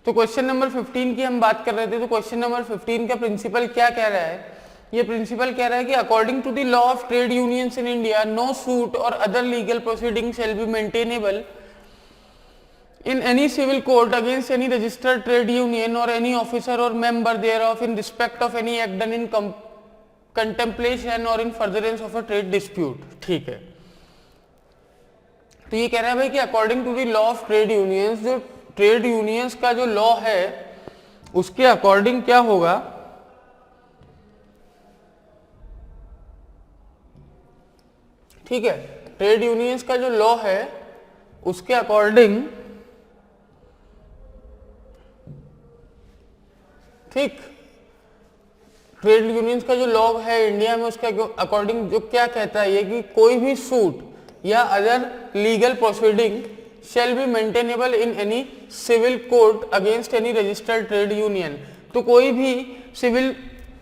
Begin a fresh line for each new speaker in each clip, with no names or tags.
तो question number 15 की हम बात कर रहे थे, तो क्वेश्चन नंबर 15 का प्रिंसिपल क्या कह रहा है? ये प्रिंसिपल कह रहा है कि according to the law of trade unions in India, no suit or other legal proceeding shall be maintainable in any civil court against any registered trade union or any officer or member thereof in respect of any act done in contemplation or in furtherance of a trade dispute। ठीक है, तो ये कह रहा है भाई कि according to the law of trade unions, जो ट्रेड यूनियंस का जो लॉ है उसके अकॉर्डिंग क्या होगा? ठीक है, ट्रेड यूनियंस का जो लॉ है उसके अकॉर्डिंग, ठीक, ट्रेड यूनियंस का जो लॉ है इंडिया में उसके अकॉर्डिंग जो क्या कहता है ये कि कोई भी सूट या other legal proceeding shall be maintainable in any civil court against any registered trade union. तो कोई भी सिविल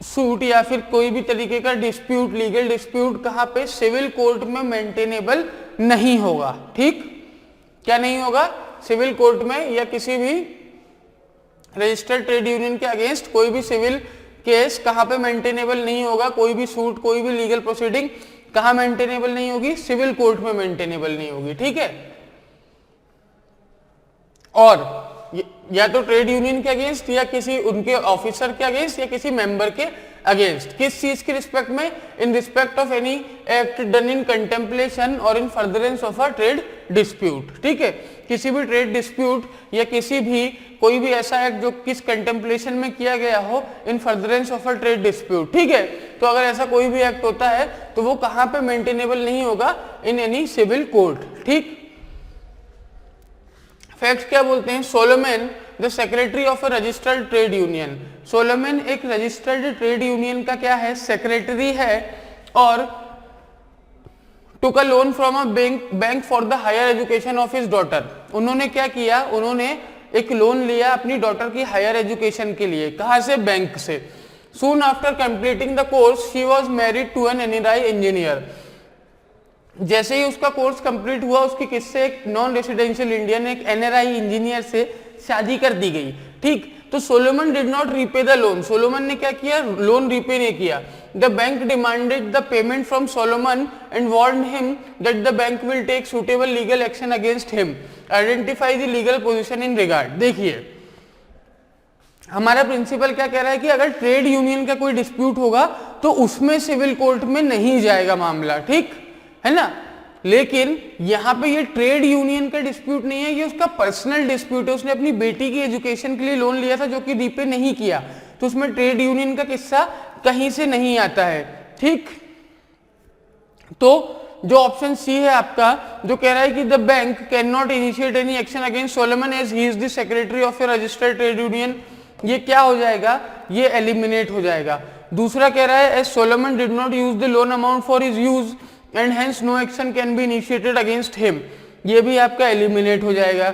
सूट या फिर कोई भी तरीके का डिस्प्यूट, लीगल डिस्प्यूट कहाँ पे? सिविल कोर्ट में मेंटेनेबल नहीं होगा। ठीक, क्या नहीं होगा? सिविल कोर्ट में या किसी भी रजिस्टर्ड ट्रेड यूनियन के अगेंस्ट कोई भी सिविल केस कहां पे मेंटेनेबल नहीं होगा? कोई भी सूट, कोई भी लीगल प्रोसीडिंग कहां मेंटेनेबल नहीं होगी? सिविल कोर्ट में मेंटेनेबल नहीं होगी। ठीक है, और या तो ट्रेड यूनियन के अगेंस्ट या किसी उनके ऑफिसर के अगेंस्ट या किसी मेंबर के अगेंस्ट। किस चीज के रिस्पेक्ट में? In respect of any act done in contemplation or in furtherance of a trade dispute. ठीक है, किसी भी ट्रेड डिस्प्यूट या किसी भी कोई भी ऐसा एक्ट जो किस कंटेम्पलेशन में किया गया हो, इन furtherance of a trade dispute. ठीक है, तो अगर ऐसा कोई भी एक्ट होता है तो वो कहां पे मेंटेनेबल नहीं होगा? In any civil court. ठीक, फैक्ट क्या बोलते हैं? Solomon the secretary of a registered trade union. Solomon एक रजिस्टर्ड ट्रेड यूनियन का क्या है? सेक्रेटरी है, और took a loan from a bank for the higher education of his daughter. उन्होंने क्या किया? उन्होंने एक लोन लिया अपनी डॉटर की हायर एजुकेशन के लिए। कहां से? बैंक से। Soon after completing the course she was married to an NRI engineer. जैसे ही उसका कोर्स कंप्लीट हुआ उसकी किससे? एक नॉन रेसिडेंशियल इंडियन, एक एनआरआई इंजीनियर से शादी कर दी गई। ठीक, तो Solomon did not repay the loan. Solomon ने क्या किया? लोन रीपे नहीं किया। The bank demanded the payment from Solomon and warned him that the bank will take suitable legal action against him, identify the legal position in regard. देखिए, हमारा principal क्या कह रहा है कि अगर ट्रेड यूनियन का कोई डिस्प्यूट होगा तो उसमें सिविल कोर्ट में नहीं जाएगा मामला। ठीक है ना, लेकिन यहां पे ये ट्रेड यूनियन का डिस्प्यूट नहीं है, ये उसका पर्सनल डिस्प्यूट है। उसने अपनी बेटी की एजुकेशन के लिए लोन लिया था जो कि रीपे नहीं किया, तो उसमें ट्रेड यूनियन का किस्सा कहीं से नहीं आता है। ठीक, तो जो ऑप्शन सी है आपका, जो कह रहा है कि the bank can not initiate any action against Solomon as he is the secretary of a registered trade union, ये क्या हो जाएगा? ये एलिमिनेट हो जाएगा। दूसरा कह रहा है as Solomon did not use the loan amount for his use and hence no action can be initiated against him, ये भी आपका एलिमिनेट हो जाएगा।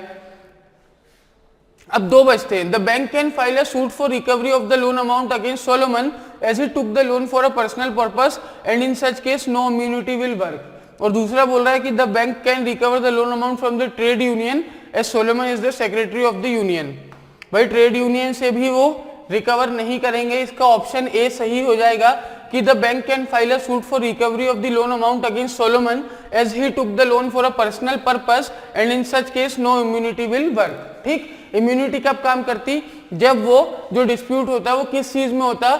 अब दो बचते हैं। The bank can file a suit for recovery of the loan amount against Solomon as he took the loan for a personal purpose and in such case no immunity will work. और दूसरा बोल रहा है कि the bank can recover the loan amount from the trade union as Solomon is the secretary of the union. भाई trade union से भी वो रिकवर नहीं करेंगे। इसका ऑप्शन ए सही हो जाएगा कि the bank can file a suit for recovery of the loan amount against Solomon as he took the loan for a personal purpose and in such case no immunity will work. ठीक, immunity कब काम करती? जब वो जो dispute होता है वो किस चीज में होता?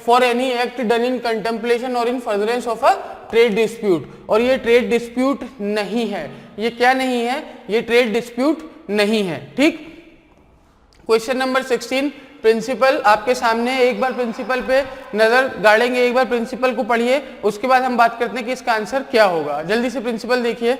For any act done in contemplation or in furtherance of a trade dispute, और ये ट्रेड डिस्प्यूट नहीं है। ये क्या नहीं है? ये ट्रेड डिस्प्यूट नहीं है। ठीक, क्वेश्चन नंबर 16 प्रिंसिपल आपके सामने। एक बार प्रिंसिपल पे नजर गाड़ेंगे, एक बार प्रिंसिपल को पढ़िए, उसके बाद हम बात करते हैं कि इसका आंसर क्या होगा। जल्दी से प्रिंसिपल देखिए।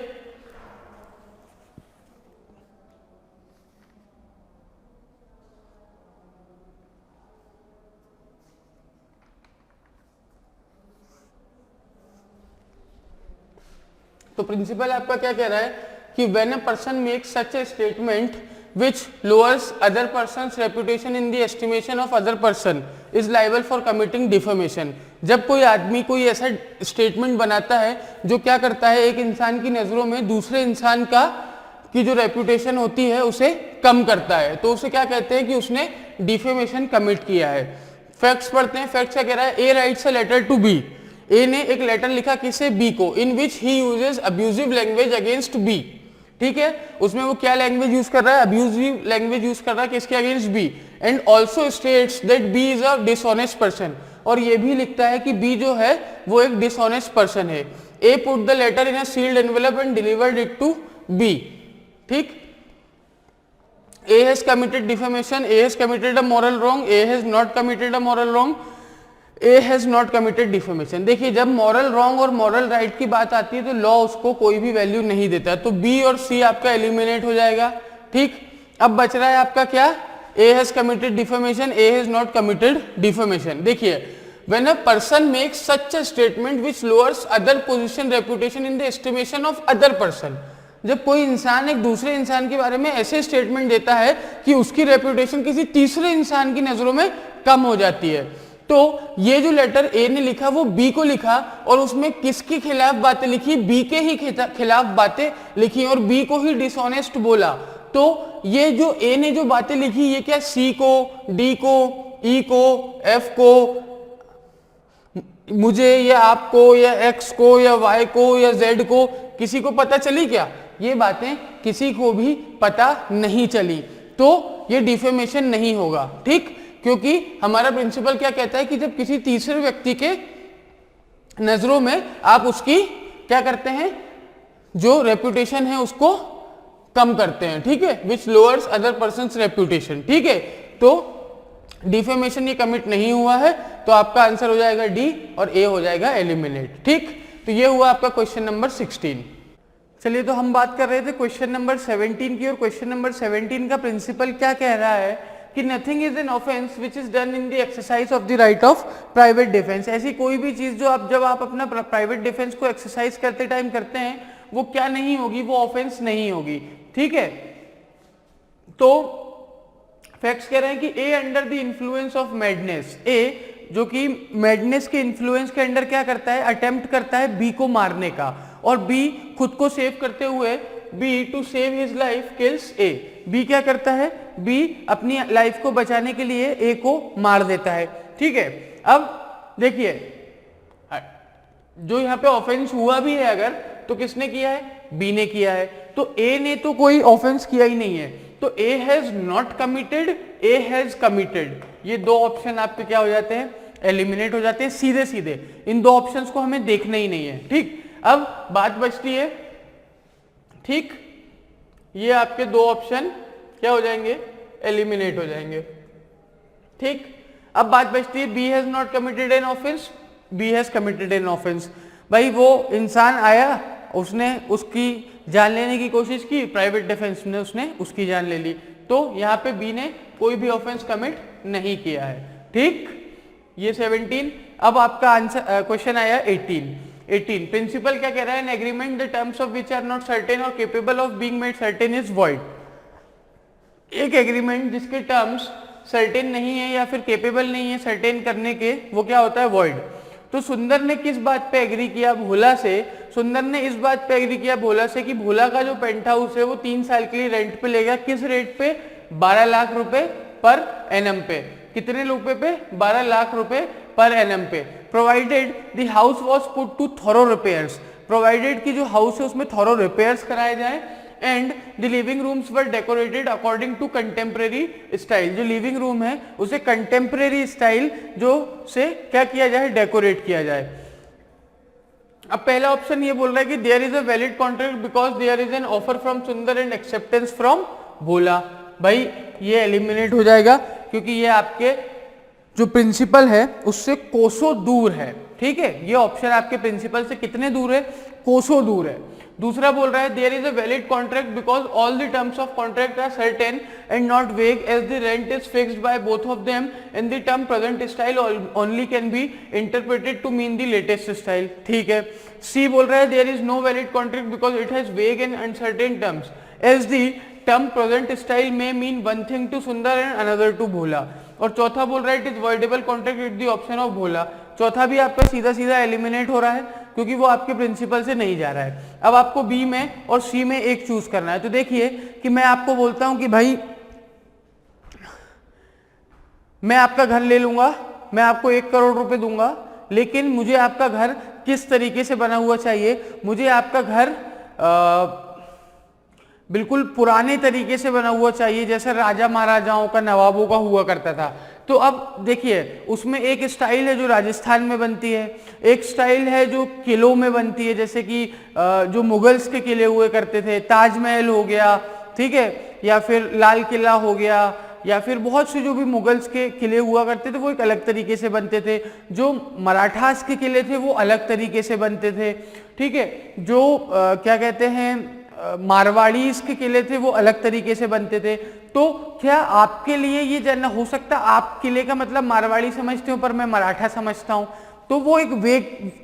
तो प्रिंसिपल आपका क्या कह रहा है कि when a person makes such A statement which lowers other person's reputation in the estimation of other person is liable for committing defamation। जब कोई आदमी कोई ऐसा स्टेटमेंट बनाता है जो क्या करता है, एक इंसान की नजरों में दूसरे इंसान का की जो रेपुटेशन होती है उसे कम करता है, तो उसे क्या कहते हैं कि उसने डिफेमेशन कमिट किया है। फैक्ट्स पढ़ते हैं। फैक्ट्स क्या कह रहा है? A writes a letter to B, A ने एक लेटर लिखा किसे? बी को, in which he uses abusive language against B. ठीक है, उसमें वो क्या लैंग्वेज यूज कर रहा है? अब्यूजिव लैंग्वेज यूज कर रहा है किसके against? B. And also states that B is a dishonest person, और ये भी लिखता है कि बी जो है वो एक डिसऑनेस्ट पर्सन है। A put the letter in a sealed envelope and delivered it to B. ठीक, A has committed defamation, A has committed a moral wrong, A has not committed a moral wrong, A has not committed defamation। देखिए, जब moral wrong और moral right की बात आती है तो law उसको कोई भी वैल्यू नहीं देता, तो B और C आपका एलिमिनेट हो जाएगा। ठीक, अब बच रहा है आपका क्या? A has committed defamation, A has not committed defamation। देखिए, when a person makes such a statement which lowers other position reputation in the estimation of other person, जब कोई इंसान एक दूसरे इंसान के बारे में ऐसे स्टेटमेंट देता है कि उसकी रेपुटेशन किसी तीसरे इंसान की नजरों में कम हो जाती है, तो ये जो लेटर ए ने लिखा वो बी को लिखा, और उसमें किसके खिलाफ बातें लिखी? बी के ही खिलाफ बातें लिखी, और बी को ही डिसऑनेस्ट बोला। तो ये जो ए ने जो बातें लिखी, ये क्या सी को, डी को, ई को, एफ को, मुझे या आपको या एक्स को या वाई को या जेड को, किसी को पता चली क्या? ये बातें किसी को भी पता नहीं चली, तो ये डिफेमेशन नहीं होगा। ठीक, क्योंकि हमारा प्रिंसिपल क्या कहता है कि जब किसी तीसरे व्यक्ति के नजरों में आप उसकी क्या करते हैं? जो रेपुटेशन है उसको कम करते हैं। ठीक है, विच लोअर्स अदर पर्सन्स रेपुटेशन। ठीक है, तो डिफेमेशन ये कमिट नहीं हुआ है, तो आपका आंसर हो जाएगा डी और ए हो जाएगा एलिमिनेट। ठीक, तो ये हुआ आपका क्वेश्चन नंबर 16। चलिए, तो हम बात कर रहे थे क्वेश्चन नंबर 17 की, और क्वेश्चन नंबर 17 का प्रिंसिपल क्या कह रहा है कि nothing is an offence which is done in the exercise of the right of private defence. ऐसी कोई भी चीज जो जब आप अपना प्राइवेट डिफेंस को एक्सरसाइज करते टाइम करते हैं, वो क्या नहीं होगी? वो ऑफेंस नहीं होगी। ठीक है, तो फैक्ट्स कह रहे हैं कि A under the influence of madness, A जो कि मैडनेस के इन्फ्लुएंस के अंडर क्या करता है? अटेम्प्ट करता है बी को मारने का, और बी खुद को सेव करते हुए, B to save his life kills A. B क्या करता है? बी अपनी लाइफ को बचाने के लिए ए को मार देता है। ठीक है, अब देखिए, जो यहाँ पे ऑफेंस हुआ भी है अगर, तो किसने किया है? बी ने किया है, तो ए ने तो कोई ऑफेंस किया ही नहीं है, तो A has not committed, A has committed, ये दो ऑप्शन आपके क्या हो जाते हैं? एलिमिनेट हो जाते हैं सीधे सीधे। इन दो ऑप्शंस को हमें देखना ही नहीं है। ठीक, अब बात बचती है, ठीक, ये आपके दो ऑप्शन क्या हो जाएंगे? एलिमिनेट हो जाएंगे। ठीक, अब बात बचती है B has not committed an offence, B has committed an offence. भाई वो इंसान आया, उसने उसकी जान लेने की कोशिश की, प्राइवेट डिफेंस ने उसने उसकी जान ले ली, तो यहाँ पे बी ने कोई भी ऑफेंस कमिट नहीं किया है। ठीक, ये 17। अब आपका आंसर क्वेश्चन आया 18। प्रिंसिपल क्या कह रहा है? An agreement the terms of which are not certain or capable of being made certain is void. एक एग्रीमेंट जिसके टर्म्स सर्टेन नहीं है या फिर केपेबल नहीं है सर्टेन करने के, वो क्या होता है? वॉइड। तो सुंदर ने किस बात पे एग्री किया? भोला से। सुंदर ने इस बात पे एग्री किया भोला से कि भोला का जो पेंट हाउस है वो 3 साल के लिए रेंट पे लेगा। किस रेट पे? 12 लाख रुपए पर एनम पे। कितने रुपए पे? 12 लाख रुपए पर एनम पे। Provided the house was put to thorough repairs, provided की जो हाउस है उसमें थॉरो रिपेयर्स कराए जाए, and the living rooms were decorated according to contemporary style. जो लिविंग रूम है उसे कंटेम्प्रेरी स्टाइल जो से क्या किया जाए? डेकोरेट किया जाए। अब पहला ऑप्शन ये बोल रहा है कि there is a valid contract because there is an offer from Sundar and acceptance from Bhola. भाई ये एलिमिनेट हो जाएगा क्योंकि ये आपके जो प्रिंसिपल है उससे कोसों दूर है। ठीक है, ये ऑप्शन आपके प्रिंसिपल से कितने दूर है? कोसों दूर है। दूसरा बोल रहा है there is a valid contract because all the terms of contract are certain and not vague as the rent is fixed by both of them and the term present style only can be interpreted to mean the latest style. ठीक है। C बोल रहा है there is no valid contract because it has vague and uncertain terms as the term present style may mean one thing to Sundar and another to Bhola. और चौथा बोल रहा है it is voidable contract with the option of Bhola. चौथा भी आपका सीधा सीधा एलिमिनेट हो रहा है क्योंकि वो आपके प्रिंसिपल से नहीं जा रहा है। अब आपको बी में और सी में एक चूज करना है। तो देखिए कि मैं आपको बोलता हूं कि भाई मैं आपका घर ले लूंगा, मैं आपको 1 करोड़ रुपए दूंगा, लेकिन मुझे आपका घर किस तरीके से बना हुआ चाहिए, मुझे आपका घर बिल्कुल पुराने तरीके से बना हुआ चाहिए, जैसे राजा महाराजाओं का, नवाबों का हुआ करता था। तो अब देखिए उसमें एक स्टाइल है जो राजस्थान में बनती है, एक स्टाइल है जो किलों में बनती है, जैसे कि जो मुगल्स के किले हुए करते थे, ताजमहल हो गया, ठीक है, या फिर लाल किला हो गया, या फिर बहुत से जो भी मुगल्स के किले हुआ करते थे वो एक अलग तरीके से बनते थे। जो मराठास के किले थे वो अलग तरीके से बनते थे, ठीक है। जो क्या कहते हैं मारवाड़ीज के किले थे वो अलग तरीके से बनते थे। तो क्या आपके लिए ये जानना हो सकता, आप किले का मतलब मारवाड़ी समझते हो पर मैं मराठा समझता हूं, तो वो एक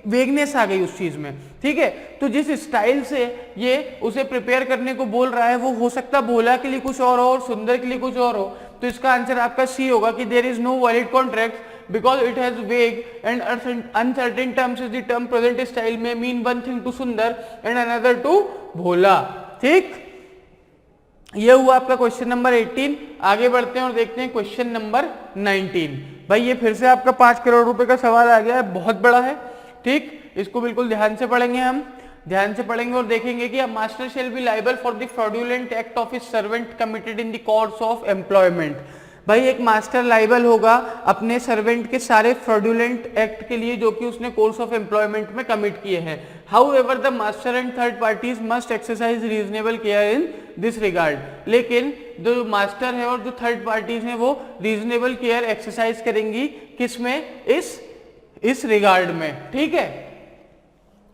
वेगनेस आ गई उस चीज में, ठीक है। तो जिस स्टाइल से ये उसे प्रिपेयर करने को बोल रहा है वो हो सकता भोला के लिए कुछ और सुंदर के लिए कुछ और हो। तो इसका आंसर आपका सी होगा कि there is no valid contract because it has vague and uncertain terms is the term present style may mean one thing to Sundar and another to Bhola, ठीक। ये हुआ आपका क्वेश्चन नंबर 18। आगे बढ़ते हैं और देखते हैं क्वेश्चन नंबर 19। भाई ये फिर से आपका 5 करोड़ रुपए का सवाल आ गया है, बहुत बड़ा है, ठीक। इसको बिल्कुल ध्यान से पढ़ेंगे, हम ध्यान से पढ़ेंगे और देखेंगे कि a master shall be liable for the fraudulent act of his servant committed in the course of employment. भाई एक मास्टर लायबल होगा अपने सर्वेंट के सारे फ्रॉडुलेंट एक्ट के लिए जो कि उसने कोर्स ऑफ एम्प्लॉयमेंट में कमिट किए हैं। However the master and third parties must exercise reasonable care in this regard. लेकिन जो मास्टर है और जो थर्ड पार्टीज हैं वो रीजनेबल केयर एक्सरसाइज करेंगी, किसमें, इस रिगार्ड में, ठीक है।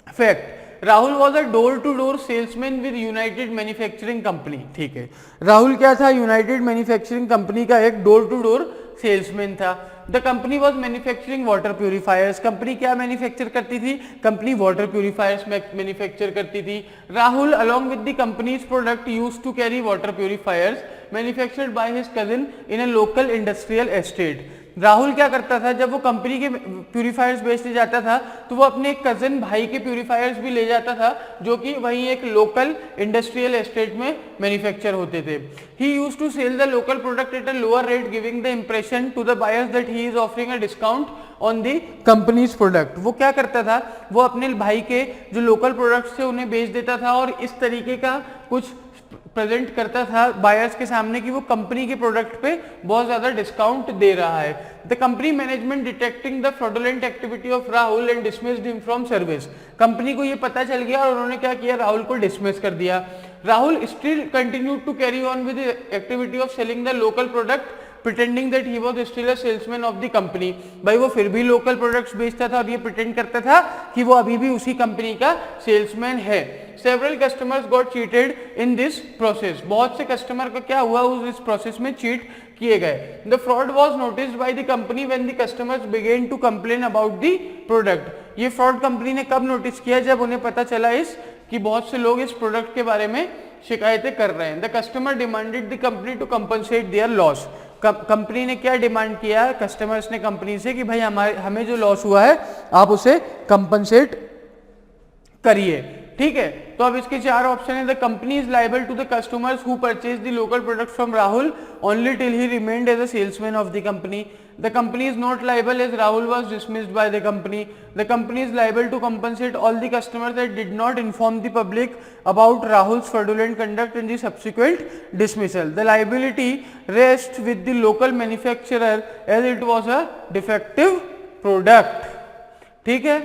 Fact, Rahul was a door to door salesman with United Manufacturing Company, ठीक है। राहुल क्या था, यूनाइटेड मैन्युफैक्चरिंग कंपनी का एक डोर टू डोर सेल्समैन था। The company was manufacturing water purifiers. Company क्या मैन्युफैक्चर करती थी, कंपनी वाटर प्यूरिफायर्स मैन्युफैक्चर करती थी। Rahul along with the company's product used to carry water purifiers manufactured by his cousin in a local industrial estate. Rahul क्या करता था, जब वो कंपनी के प्यूरिफायर्स बेचने जाता था तो वो अपने कजिन भाई के प्यूरिफायर्स भी ले जाता था जो कि वहीं एक लोकल इंडस्ट्रियल एस्टेट में मैन्युफैक्चर होते थे। He used to sell the local product at a lower rate giving the impression to the buyers that he is offering a discount on the company's product. वो क्या करता था, वो अपने भाई के जो लोकल प्रोडक्ट्स थे उन्हें बेच देता था और इस तरीके का कुछ प्रेजेंट करता था बायर्स के सामने कि वो कंपनी के प्रोडक्ट पे बहुत ज्यादा डिस्काउंट दे रहा है। The company management detecting the fraudulent activity of Rahul and dismissed him from service. Company को ये पता चल गया और उन्होंने क्या किया, राहुल को डिसमिस कर दिया। Rahul still continued to carry on with activity of selling the local product pretending that he was still a salesman of the company. भाई वो फिर भी लोकल प्रोडक्ट्स बेचता था और ये प्रिटेंड करता था कि वो अभी भी उसी कंपनी का सेल्समैन है। Several customers got cheated in this process. बहुत से कस्टमर का क्या हुआ, उस प्रोसेस में चीट किए गए। The fraud was noticed by the company when the customers began to complain about the product. ये फ्रॉड कंपनी ने कब नोटिस किया, जब उन्हें पता चला इस कि बहुत से लोग इस प्रोडक्ट के बारे में शिकायतें कर रहे हैं। The customer demanded the company to compensate their loss. Company ने क्या डिमांड किया, कस्टमर्स ने कंपनी से कि भाई हमें जो लॉस हुआ है आप उसे कंपनसेट करिए, ठीक है। तो अब इसके 4 ऑप्शन है। The company is liable to the customers who purchase the local product from Rahul only till he remained as a salesman of the company. The company is not liable as Rahul was dismissed by the company. The company is liable to compensate all the customers that did not inform the public about Rahul's fraudulent conduct in the subsequent dismissal. The liability rests with the local manufacturer as it was a defective product. ठीक है,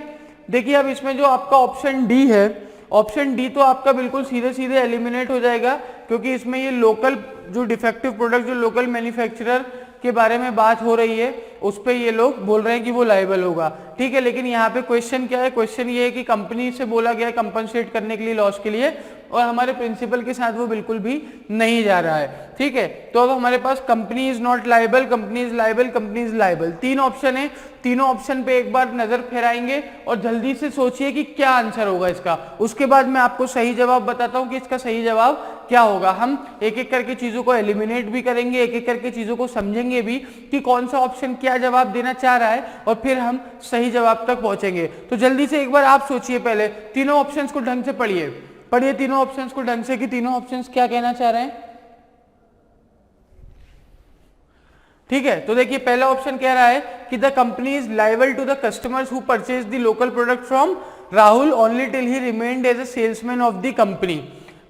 देखिए अब इसमें जो आपका option D है, option D तो आपका बिल्कुल सीधे सीधे एलिमिनेट हो जाएगा क्योंकि इसमें ये लोकल जो डिफेक्टिव प्रोडक्ट जो लोकल मैन्युफैक्चरर के बारे में बात हो रही है उस पे ये लोग बोल रहे हैं कि वो लायबल होगा, ठीक है। लेकिन यहाँ पे क्वेश्चन क्या है, क्वेश्चन ये है कि कंपनी से बोला गया है कंपनसेट करने के लिए लॉस के लिए और हमारे प्रिंसिपल के साथ वो बिल्कुल भी नहीं जा रहा है, ठीक है। तो अब हमारे पास company is not liable, company is liable, company is liable, 3 option है। तीनों ऑप्शन पे एक बार नजर फेराएंगे और जल्दी से सोचिए कि क्या आंसर होगा इसका। उसके बाद मैं आपको सही जवाब बताता हूं कि इसका सही जवाब क्या होगा, हम एक एक करके चीजों को एलिमिनेट भी करेंगे, एक एक करके चीजों को समझेंगे भी कि कौन सा ऑप्शन क्या जवाब देना चाह रहा है, और फिर हम सही जवाब तक पहुंचेंगे। तो जल्दी से एक बार आप सोचिए, पहले तीनों ऑप्शंस को ढंग से पढ़िए तीनों ऑप्शंस को ढंग से कि तीनों ऑप्शंस क्या कहना चाह रहे हैं। ठीक है, तो देखिए पहला ऑप्शन कह रहा है कि the company is liable to the customers who purchase the local product from Rahul only till he remained as a salesman of the company.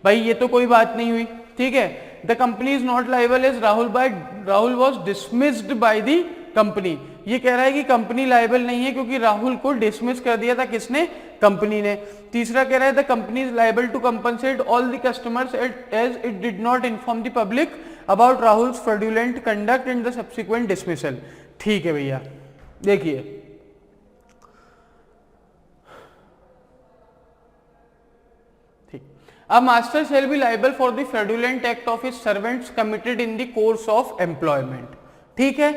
भाई ये तो कोई बात नहीं हुई। ठीक है, the company is not liable as Rahul was dismissed by the company. ये कह रहा है कि कंपनी लाइबल नहीं है क्योंकि राहुल को डिसमिस कर दिया था किसने, कंपनी ने। तीसरा कह रहा है the company is liable to compensate all the customers as it did not inform the public about Rahul's fraudulent conduct and the subsequent dismissal. ठीक है भैया, देखिए ठीक, अब master shall be liable for the fraudulent act of his servants committed in the course of employment. ठीक है,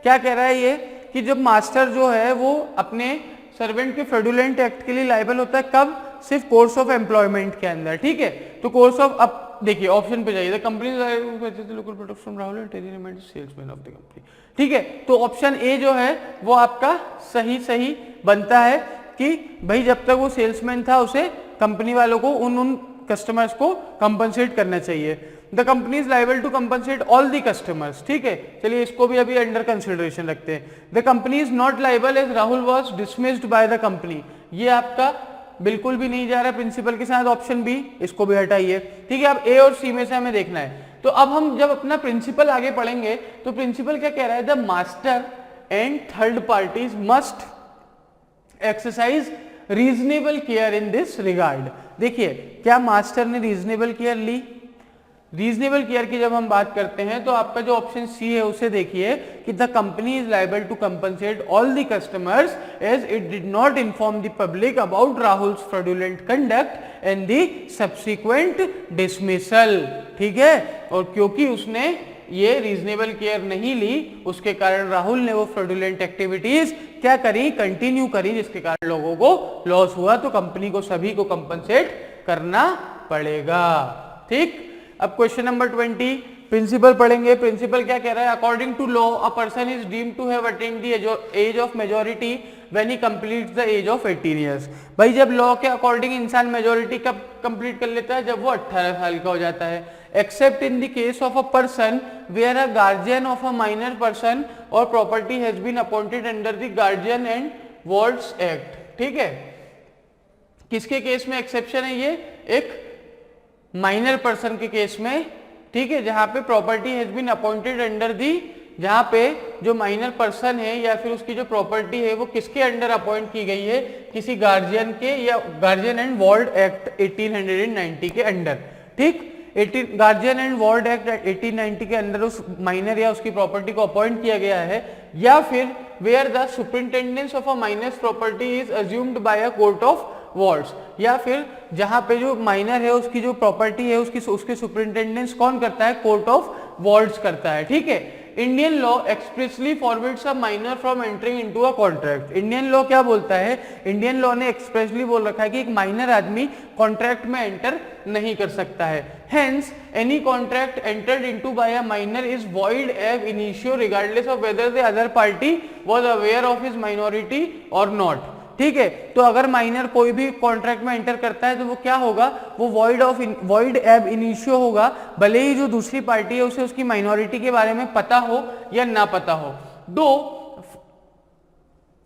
क्या कह रहा है ये कि जब मास्टर जो है वो अपने सर्वेंट के फ्रॉडुलेंट एक्ट के लिए लाइबल होता है, कब, सिर्फ कोर्स ऑफ एम्प्लॉयमेंट के अंदर। ठीक है, तो कोर्स ऑफ, अब देखिए ऑप्शन पे जाइए, the company local product from Rahul and terry remained salesman of the company. ठीक है, तो ऑप्शन ए जो है वो आपका सही बनता है कि भाई जब तक वो सेल्समैन था उसे कंपनी वालों को उन कस्टमर्स को कंपनसेट करना चाहिए। The company is liable to compensate all the customers. ठीक है, चलिए इसको भी अभी अंडर कंसिडरेशन रखते हैं। The company is not liable as Rahul was dismissed by the company. ये आपका बिल्कुल भी नहीं जा रहा प्रिंसिपल के साथ, ऑप्शन बी, इसको भी हटाइए। ठीक है, अब ए और सी में से हमें देखना है। तो अब हम जब अपना प्रिंसिपल आगे पढ़ेंगे तो प्रिंसिपल क्या कह रहा है, the master and third parties must exercise reasonable care in this regard. देखिए क्या मास्टर ने रीजनेबल केयर ली, रीजनेबल केयर की जब हम बात करते हैं तो आपका जो ऑप्शन सी है उसे देखिए कि the company is liable to compensate all the customers as it did not inform the public about Rahul's fraudulent conduct and the subsequent dismissal. ठीक है, और क्योंकि उसने ये रीजनेबल केयर नहीं ली उसके कारण राहुल ने वो फ्रॉडुलेंट एक्टिविटीज क्या करी, कंटिन्यू करी, जिसके कारण लोगों को लॉस हुआ। तो कंपनी को सभी को कंपनसेट करना पड़ेगा। ठीक, अब क्वेश्चन नंबर 20 प्रिंसिपल पढ़ेंगे। प्रिंसिपल क्या कह रहा है, according to law a person is deemed to have attend the age of majority when he completes the age of 18 years. भाई जब लॉ के अकॉर्डिंग इंसान मेजॉरिटी कब कंप्लीट कर लेता है, जब वो 18 साल का हो जाता है, except in the case of a person where a guardian of a minor person or property has been appointed under the guardian and wards act. ठीक है, किसके केस में एक्सेप्शन है, ये एक माइनर पर्सन के केस में। ठीक है, जहां पे property has been appointed under the, जहां पे जो माइनर पर्सन है या फिर उसकी जो प्रॉपर्टी है वो किसके अंडर अपॉइंट की गई है, किसी गार्जियन के या गार्जियन एंड वार्ड एक्ट 1890 के अंडर। ठीक, गार्जियन एंड वार्ड एक्ट 1890 के अंदर उस माइनर या उसकी प्रॉपर्टी को अपॉइंट किया गया है, या फिर where the superintendence of a minor's property is assumed by a court of wards, या फिर जहां पे जो माइनर है उसकी जो प्रॉपर्टी है उसके सुपरिंटेंडेंस कौन करता है, कोर्ट ऑफ वार्ड्स करता है। ठीक है, Indian law expressly forbids a minor from entering into a contract. Indian law क्या बोलता है, इंडियन लॉ ने एक्सप्रेसली बोल रखा है कि एक माइनर आदमी कॉन्ट्रैक्ट में एंटर नहीं कर सकता है। Hence any contract entered into bye a minor is void एब initio regardless of whether the other party was aware of his minority और नॉट। ठीक है, तो अगर माइनर कोई भी कॉन्ट्रैक्ट में एंटर करता है तो वो क्या होगा, वो वॉइड एब इनिशियो होगा, भले ही जो दूसरी पार्टी है उसे उसकी माइनॉरिटी के बारे में पता हो या ना पता हो। दो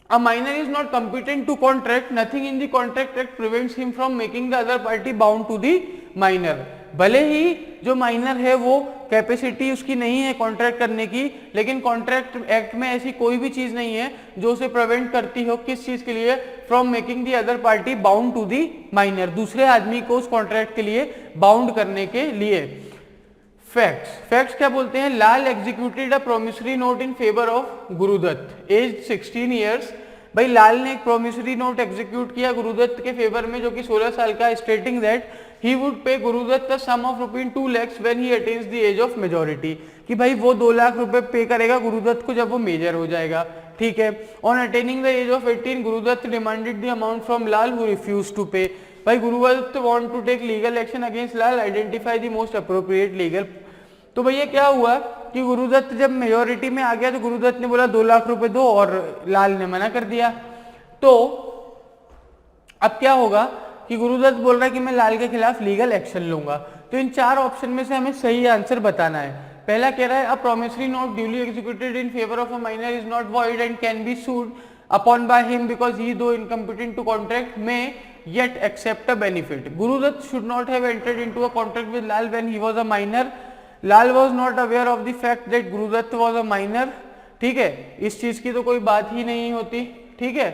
a minor is not competent to contract, nothing in the contract act prevents him from making the other party bound to the minor। भले ही जो माइनर है वो कैपेसिटी उसकी नहीं है कॉन्ट्रैक्ट करने की, लेकिन कॉन्ट्रैक्ट एक्ट में ऐसी कोई भी चीज नहीं है जो उसे प्रिवेंट करती हो किस चीज के लिए, from making the other party bound to the minor, दूसरे आदमी को उस कॉन्ट्रैक्ट के लिए बाउंड करने के लिए। फैक्ट्स क्या बोलते हैं, Lal executed a promissory note in favour of Gurudutt age 16 years. भाई लाल ने एक प्रोमिसरी नोट एग्जीक्यूट किया गुरुदत्त के फेवर में जो कि 16 साल का, stating that he would pay Gurudatt the sum of ₹2 lakhs when he attains the age of majority, कि भाई वो 2 लाख रुपए पे करेगा गुरुदत्त को जब वो मेजर हो जाएगा। ठीक है, on attaining the age of 18 Gurudatt demanded the amount from Lal who refuse to pay. भाई Gurudatt want to take legal action against Lal, identify the most appropriate legal. तो भैया क्या हुआ कि गुरुदत्त जब मेजोरिटी में आ गया तो गुरुदत्त ने बोला 2 लाख रुपए दो और लाल ने मना कर दिया। तो अब क्या होगा कि गुरुदत्त बोल रहा है कि मैं लाल के खिलाफ लीगल एक्शन लूंगा। तो इन 4 ऑप्शन में से हमें सही आंसर बताना है। पहला कह रहा है अ promissory note duly executed in favour of a minor is not void and can be sued upon by him because he दो इनकम्पिटेंट टू कॉन्ट्रैक्ट में yet accept a benefit. Gurudutt should not have entered into a contract with Lal when he was a minor. Lal was not aware of the fact that Gurudutt was a minor. ठीक है, इस चीज की तो कोई बात ही नहीं होती। ठीक है,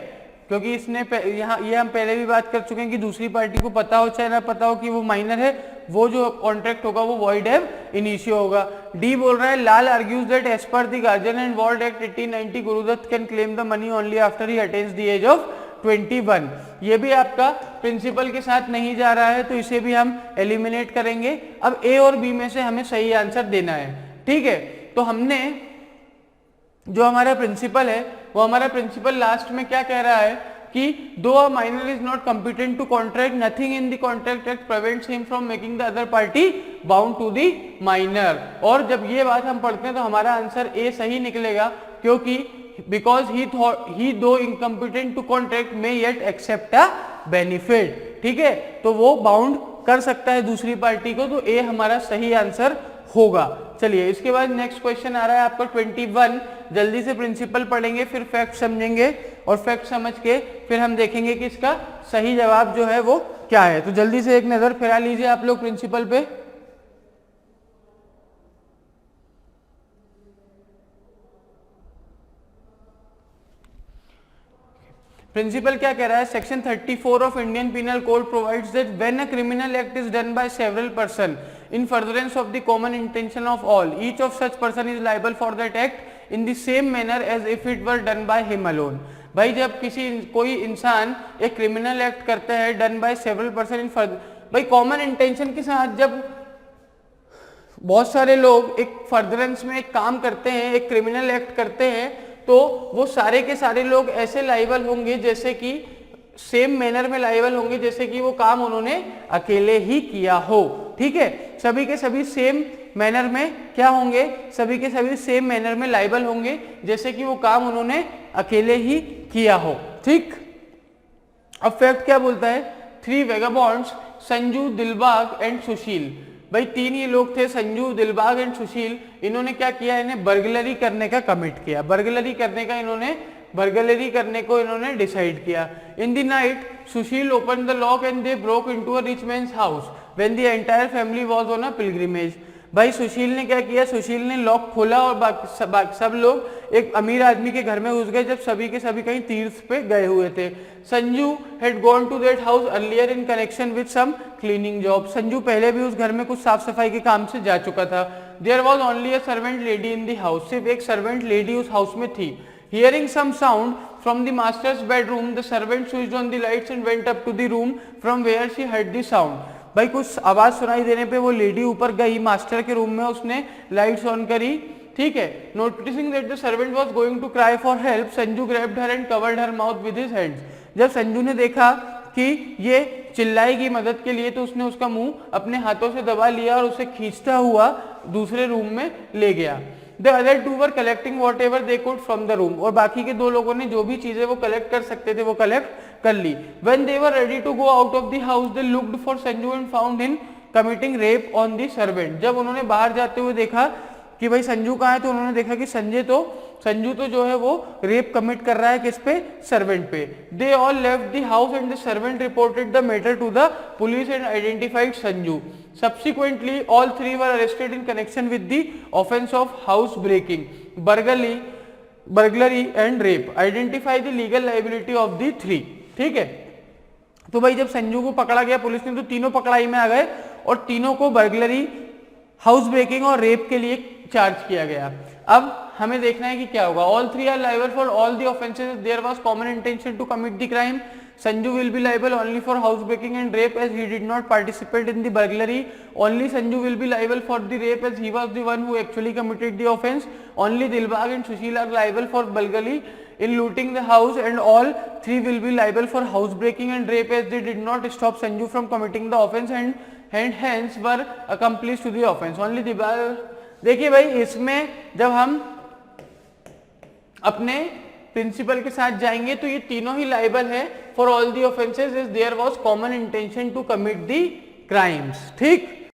क्योंकि इसने यहाँ ये हम पहले भी बात कर चुके हैं कि दूसरी पार्टी को पता हो चाहे ना पता हो कि वो माइनर है, वो जो कॉन्ट्रैक्ट होगा वो वॉइड एब इनिशियो होगा। डी बोल रहा है Lal argues that as per the guardian and ward act 1890 Gurudutt can claim the money only after he attains the age of 21। ये भी आपका प्रिंसिपल के साथ नहीं जा रहा है तो इसे भी हम एलिमिनेट करेंगे। अब ए और बी में से हमें सही आंसर देना है। ठीक है, तो हमने जो हमारा प्रिंसिपल है वो हमारा प्रिंसिपल लास्ट में क्या कह रहा है कि though a minor is not competent to contract nothing in the contract act prevents him from making the other party bound to the minor. और जब ये बात हम पढ़ते हैं तो हमारा आंसर ए सही निकलेगा, क्योंकि because he though incompetent to contract may yet accept a benefit। ठीक है, तो वो बाउंड कर सकता है दूसरी पार्टी को, तो ए हमारा सही आंसर होगा। चलिए इसके बाद नेक्स्ट क्वेश्चन आ रहा है आपका 21। जल्दी से प्रिंसिपल पढ़ेंगे फिर फैक्ट समझेंगे और फैक्ट समझ के फिर हम देखेंगे कि इसका सही जवाब जो है वो क्या है। तो जल्दी से एक नजर फिरा लीजिए आप लोग प्रिंसिपल पे। प्रिंसिपल क्या कह रहा है, section 34 of Indian Penal Code provides that when a criminal act is done by several person in furtherance of the common intention of all, each of such person is liable for that act in the same manner as if it were done by him alone. भाई जब कोई इंसान एक criminal act करता है done by several person in भाई common intention के साथ, जब बहुत सारे लोग एक फर्दरेंस में एक काम करते हैं, एक क्रिमिनल एक्ट करते हैं, तो वो सारे के सारे लोग ऐसे लायबल होंगे जैसे कि सेम मैनर में लायबल होंगे जैसे कि वो काम उन्होंने अकेले ही किया हो। ठीक है, सभी के सभी सेम मैनर में क्या होंगे, सभी के सभी सेम मैनर में लायबल होंगे जैसे कि वो काम उन्होंने अकेले ही किया हो। ठीक, अब फैक्ट क्या बोलता है, 3 वेगाबॉन्ड्स संजू, दिलबाग एंड सुशील। भाई 3 ही लोग थे, संजू, दिलबाग एंड सुशील। इन्होंने क्या किया, इन्हें बर्गलरी करने का कमिट किया, बर्गलरी करने को इन्होंने डिसाइड किया। In the night Sushil open the lock and they broke into a rich mains house when the entire family was on a pilgrimage. भाई सुशील ने क्या किया, सुशील ने लॉक खोला और सब लोग एक अमीर आदमी के घर में घुस गए जब सभी के सभी कहीं तीर्थ पे गए हुए थे। Sanju had gone to that house earlier in connection with some cleaning job. Sanju पहले भी उस घर में कुछ साफ सफाई के काम से जा चुका था। There was only a servant lady in the house, सिर्फ एक सर्वेंट लेडी उस हाउस में थी। Hearing some sound from the master's bedroom the servant switched on the lights and went up to the room from where she heard the sound. भाई कुछ आवाज सुनाई देने पे वो लेडी ऊपर गई मास्टर के रूम में, उसने लाइट्स ऑन करी। ठीक है, noticing that the servant was going to cry for help Sanju grabbed her and covered her mouth with his hands. जब संजू ने देखा कि ये चिल्लाएगी मदद के लिए तो उसने उसका मुंह अपने हाथों से दबा लिया और उसे खींचता हुआ दूसरे रूम में ले गया। The other two were collecting whatever they could from the room। और बाकी के 2 लोगों ने जो भी चीजें वो कलेक्ट कर सकते थे वो कलेक्ट कर ली। When they were ready to go out of the house, they looked for Sanju and found him committing rape on the servant। जब उन्होंने बाहर जाते हुए देखा कि भाई संजू कहाँ है तो उन्होंने देखा कि संजू तो जो है वो रेप कमिट कर रहा है किस पे, सर्वेंट पे। They all left the house and the servant reported the matter to the police and identified Sanju। Subsequently, all 3 were arrested in connection with the offence of house breaking, burglary and rape। Identify the legal liability of the 3। ठीक है, तो भाई जब संजू को पकड़ा गया police ने तो तीनों पकड़ाई में आ गए और तीनों को बर्गलरी, हाउस ब्रेकिंग और रेप के लिए चार्ज किया गया। अब हमें देखना है कि क्या होगा। All 3 are liable for all the offences, there was common intention to commit the crime. Sanju will be liable only for house breaking and rape as he did not participate in the burglary. Only Sanju will be liable for the rape as he was the one who actually committed the offence. Only Dilbag and Sushil are liable for burglary in looting the house, and all three will be liable for house breaking and rape as they did not stop Sanju from committing the offense and hence were accomplice to the offense. Only the देखिए भाई, इसमें जब हम अपने principal के साथ जाएंगे तो ये तीनों ही लाइबल है for all the offences is there was common intention to commit the crimes. ठीक.